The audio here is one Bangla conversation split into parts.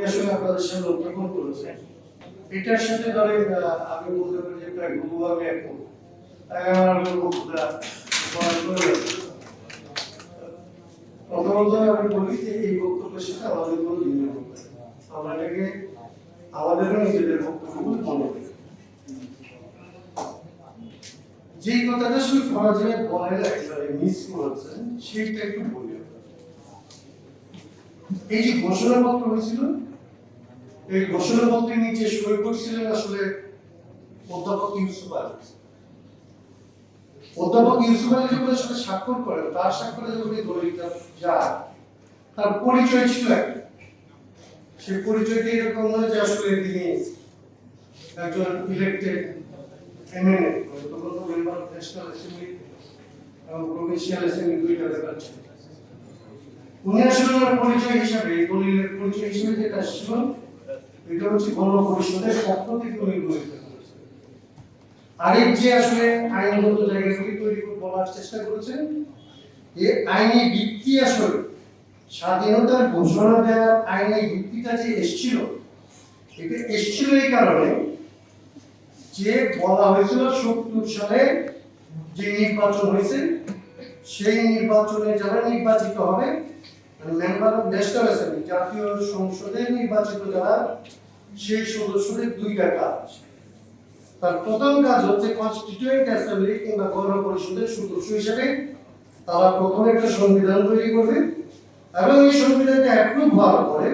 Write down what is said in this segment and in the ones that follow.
আসলে আপনাদের সামনে উত্থাপন করেছেন এটার সাথে ধরেন আমি বলতে পারি যে প্রায় গুরুভাবে এখন তাই আমার বক্তৃতা প্রথমত আমি বলি যে এই বক্তব্যের সাথে আমাদের কোনো ভিন্ন আমরা এটাকে আমাদেরও নিজেদের বক্তব্য মনে করি। যে কথাটা শুধু ফরাজে বলে একেবারে মিস করেছেন সেটা একটু বলি। এই যে ঘোষণাপত্র হয়েছিল এই ঘোষণাপত্রের নিচে সই করছিলেন আসলে অধ্যাপক ইউসুফ আলী। অধ্যাপক ইউসুফ আলী যখন আসলে স্বাক্ষর করেন তার স্বাক্ষরে যখন এই দলিলটা যায় তার পরিচয় ছিল একটা, সেই পরিচয়টি এরকম নয় যে আসলে তিনি একজন ইলেক্টেড এমএলএ তখন মেম্বার অফ ন্যাশনাল অ্যাসেম্বলি এবং প্রভিন্সিয়াল অ্যাসেম্বলি দুইটা ব্যাপার ছিল। উনি আসলে পরিচয় হিসাবে দলিলের পরিচয় হিসাবে যেটা ছিল এটা হচ্ছে গণপরিষদের পক্ষ থেকে উনি গঠিত করেছেন। আরেক যে আসলে আইনগত জায়গাগুলি তৈরি করে বলার চেষ্টা করেছেন এই আইনি ভিত্তি আসলে স্বাধীনতার ঘোষণা দেওয়ার আইনি ভিত্তিটা যে এসেছিল এটা এসেছিল এই কারণে যে বলা হয়েছিল ৭০ সালে যে নির্বাচন হয়েছে সেই নির্বাচনে যারা নির্বাচিত হবে মেম্বার অফ ন্যাশনাল অ্যাসেম্বলি জাতীয় সংসদের নির্বাচিত যারা সেই সদস্যদের দুইটা কাজ। তার প্রথম কাজ হচ্ছে কনস্টিটিউয়েন্ট অ্যাসেম্বলি কিংবা গণপরিষদের সদস্য হিসেবে তারা প্রথমে একটা সংবিধান তৈরি করবে এবং এই সংবিধানটা অ্যাপ্রুভ হওয়ার পরে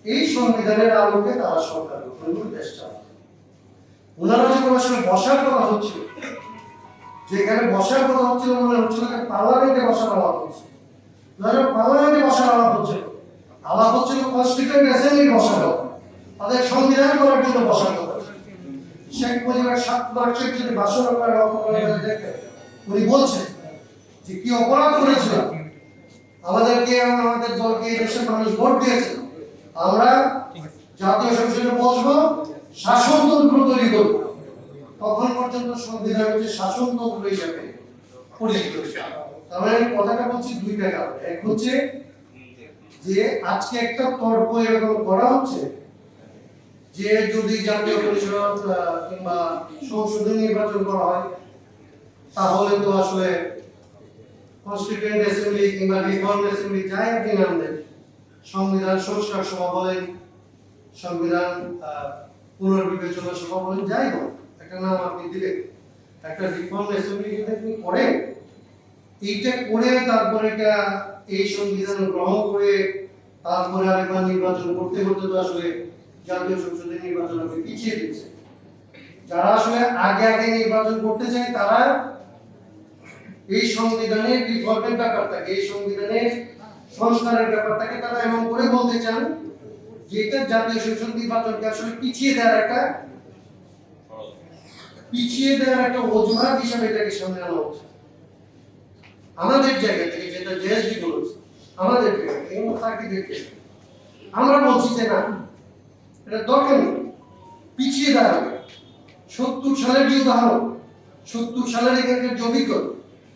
এই সংবিধানের আলোকে তারা সরকার গঠন করে দেশ চালাবে। ওনারা যখন আসলে বসার কথা হচ্ছিল যেখানে বসার কথা হচ্ছিল মনে হচ্ছিল পার্লামেন্টে বসার আলাপ হচ্ছে, পার্লামেন্টে বসার আলাপ হচ্ছিল কনস্টিটিউয়েন্ট অ্যাসেম্বলির বসার কথা, তাদের সংবিধান করার জন্য বসার কথা। শেখ মুজিবের ৭ মার্চের যদি ভাষণ আপনারা লক্ষ্য করে দেখেন উনি বলছেন যে কি অপরাধ করেছিলাম, আমাদেরকে আমাদের দলকে এই দেশের মানুষ ভোট দিয়েছে, আমরা জাতীয় সংসদে বসবো শাসনতন্ত্র তৈরি করবো। তখন পর্যন্ত সংবিধান হচ্ছে শাসনতন্ত্র হিসাবে পরিচিত। তার মানে কথাটা বলছি দুইটা কারণ। এক হচ্ছে যে আজকে একটা তর্ক এরকম করা হচ্ছে যে যদি জাতীয় পরিষদ কিংবা সংসদীয় নির্বাচন করা হয় তাহলে তো আসলে কনস্টিটিউয়েন্ট অ্যাসেম্বলি কিংবা রিফর্ম অ্যাসেম্বলি যাই আপনি নাম দেন, সংবিধান সংস্কার সভা বলেন, সংবিধান পুনর্বিবেচনা সভা বলেন, যাই হোক একটা নাম আপনি দিলেন, একটা রিফর্ম অ্যাসেম্বলি যদি আপনি করেন এইটা করে তারপরে এটা এই সংবিধান গ্রহণ করে তারপরে আরেকবার নির্বাচন করতে করতে তো আসলে জাতীয় সংসদের নির্বাচন আপনি পিছিয়ে দিচ্ছে। যারা আসলে আগে আগে নির্বাচন করতে চায় তারা এই সংবিধানের রিফর্মের ব্যাপারটাকে এই সংবিধানের সংস্কারের ব্যাপারটাকে তারা এমন করে বলতে চান যে এটা জাতীয় সংসদ নির্বাচনকে আসলে পিছিয়ে দেওয়ার একটা অজুহাত হিসাবে এটাকে সামনে আনা হচ্ছে। আমাদের জায়গা থেকে যেটা জেএসডি বলেছে আমাদের জায়গা থেকে আমরা বলছি যে না এটা দরকার নেই, পিছিয়ে দেওয়া হবে। ৭০ সালের যে উদাহরণ, ৭০ সালের এখানকার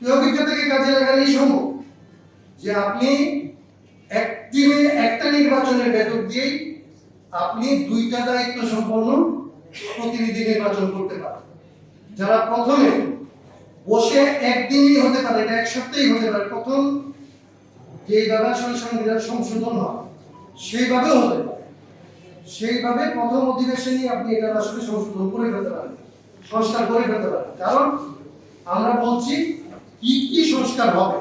যে অভিজ্ঞতাকে কাজে লাগালেই সম্ভব যে আপনি একটা নির্বাচনের ভেতর দিয়েই আপনি দুইটা দায়িত্ব সম্পন্ন প্রতিনিধি নির্বাচন করতে পারেন। যারা প্রথমে বসে একদিনই হতে পারে, এটা এক সপ্তাহেই হতে পারে, প্রথম যেইভাবে আসলে সংবিধান সংশোধন হয় সেইভাবেও হতে পারে, সেইভাবে প্রথম অধিবেশনেই আপনি এটা আসলে সংশোধন করে ফেলতে পারেন, সংস্কার করে ফেলতে পারেন। কারণ আমরা বলছি কি কি সংস্কার হবে,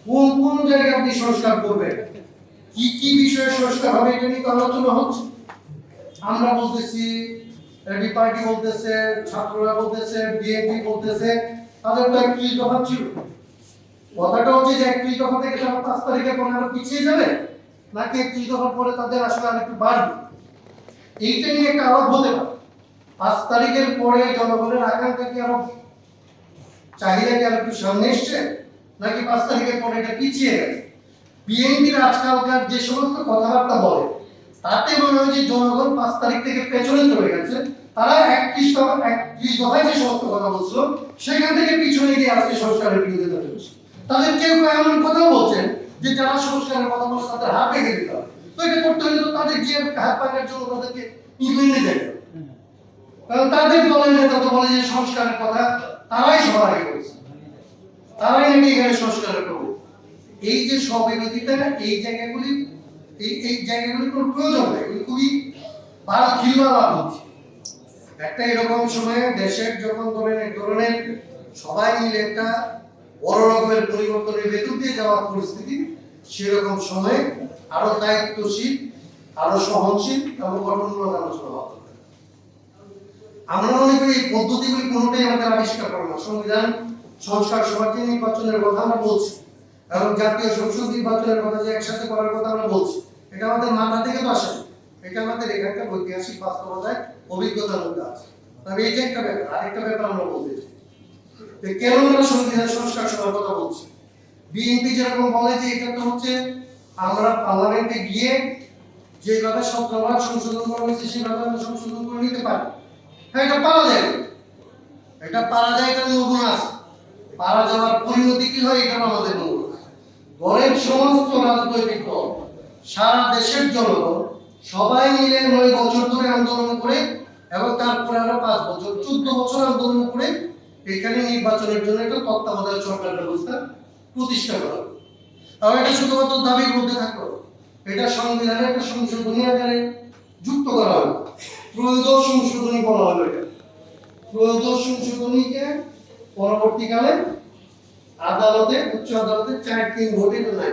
কোন কোন জায়গায় আপনি সংস্কার করবেন, কি কি বিষয়ে সংস্কার হবে এটা নিয়ে আলোচনা হচ্ছে। আমরা বলতেছি, এডি পার্টি বলতেছে, ছাত্ররা বলতেছে, বিএনপি বলতেছে, তাদের তো ৩১ দফা ছিল। কথাটা হচ্ছে যে ৩১ দফা থেকে তারা ৫ তারিখে পরে আরো পিছিয়ে যাবে নাকি ৩১ দফার পরে তাদের আসলে আরেকটু বাড়বে, এইটা নিয়ে একটা আলাপ হতে পারে। ৫ তারিখের পরে জনগণের আকাঙ্ক্ষা কি আরো চাহিদা কি আরো একটু সামনে এসছে নাকি ৫ তারিখের পরে এটা পিছিয়ে গেছে। বিএনপির আজকালকার যে সমস্ত কথাবার্তা বলে তাতে মনে হয় যে জনগণ ৫ তারিখ থেকে পেছনে চলে গেছে, তারা ৩১ দফায় যে সমস্ত কথা বলছিল সেখান থেকে পিছনে গিয়ে আজকে সংস্কারের বিরোধিতা করছে। তাদের কেউ এমন কথাও বলছেন যে যারা সংস্কারের কথা বলছে তাদের হাত ভেঙে দিতে হবে, তো এটা করতে হলে তো তাদের যে হাত পাকার জন্য তাদেরকে ইউনিয়নে যেতে হবে। কারণ তাদের দলের নেতা তো বলে যে সংস্কারের কথা তারাই সবার আগে বলেছে, তারাই নাকি এখানে সংস্কারের করবে। এই যে স্ববিরোধিতা, এই জায়গাগুলি এই জায়গাগুলির কোনো প্রয়োজন নেই, এগুলি খুবই ভালো খিলওয়ালা হচ্ছে। একটা এরকম সময়ে দেশের যখন ধরেন এক ধরনের সবাই মিলে একটা বড় রকমের পরিবর্তনের ভেতর দিয়ে যাওয়ার পরিস্থিতি, সেরকম সময়ে আরো দায়িত্বশীল, আরো সহনশীল এবং গঠনমূলক আলোচনা হওয়া দরকার। আমরা মনে করি এই পদ্ধতিগুলি কোনোটাই আমাদের আবিষ্কার করে না। সংবিধান সংস্কার সভার যে নির্বাচনের কথা আমরা বলছি এবং জাতীয় সংসদ নির্বাচনের কথা যে একসাথে করার কথা আমরা বলছি, এটা আমাদের মাথা থেকে তো আসে, এটা আমাদের এখানকার ঐতিহাসিক বাস্তবতায় অভিজ্ঞতার মধ্যে আছে। তবে এই যে একটা ব্যাপার, আরেকটা ব্যাপার আমরা বলতে চাই যে কেন আমরা সংবিধান সংস্কার সভার কথা বলছি। বিএনপি যেরকম বলে যে এটা তো হচ্ছে আমরা পার্লামেন্টে গিয়ে যেভাবে 17 বার সংশোধন করা হয়েছে সেভাবে আমরা সংশোধন করে নিতে পারি। হ্যাঁ, এটা পারা যায়, এটা পারা যায়, এটা নতুন আছে। পারা যাওয়ার পরিণতি কি হয় এটা আমাদের মূল। ঘরের সমস্ত রাজনৈতিক দল, সারা দেশের জনগণ সবাই মিলে 9 বছর ধরে আন্দোলন করে এবং তারপরে আরো 5 বছর 14 বছর আন্দোলন করে এখানে নির্বাচনের জন্য একটা তত্ত্বাবধায়ক সরকার ব্যবস্থা প্রতিষ্ঠা করা। আর এটা শুধুমাত্র দাবির মধ্যে থাকলো, এটা সংবিধানে একটা সংশোধনী আকারে যুক্ত করা হলো। ত্রয়োদশ সংশোধনী বলা হলো। এটা ত্রয়োদশ সংশোধনীকে পরবর্তীকালে আদালতে, উচ্চ আদালতে 4-3 ভোটে নাই।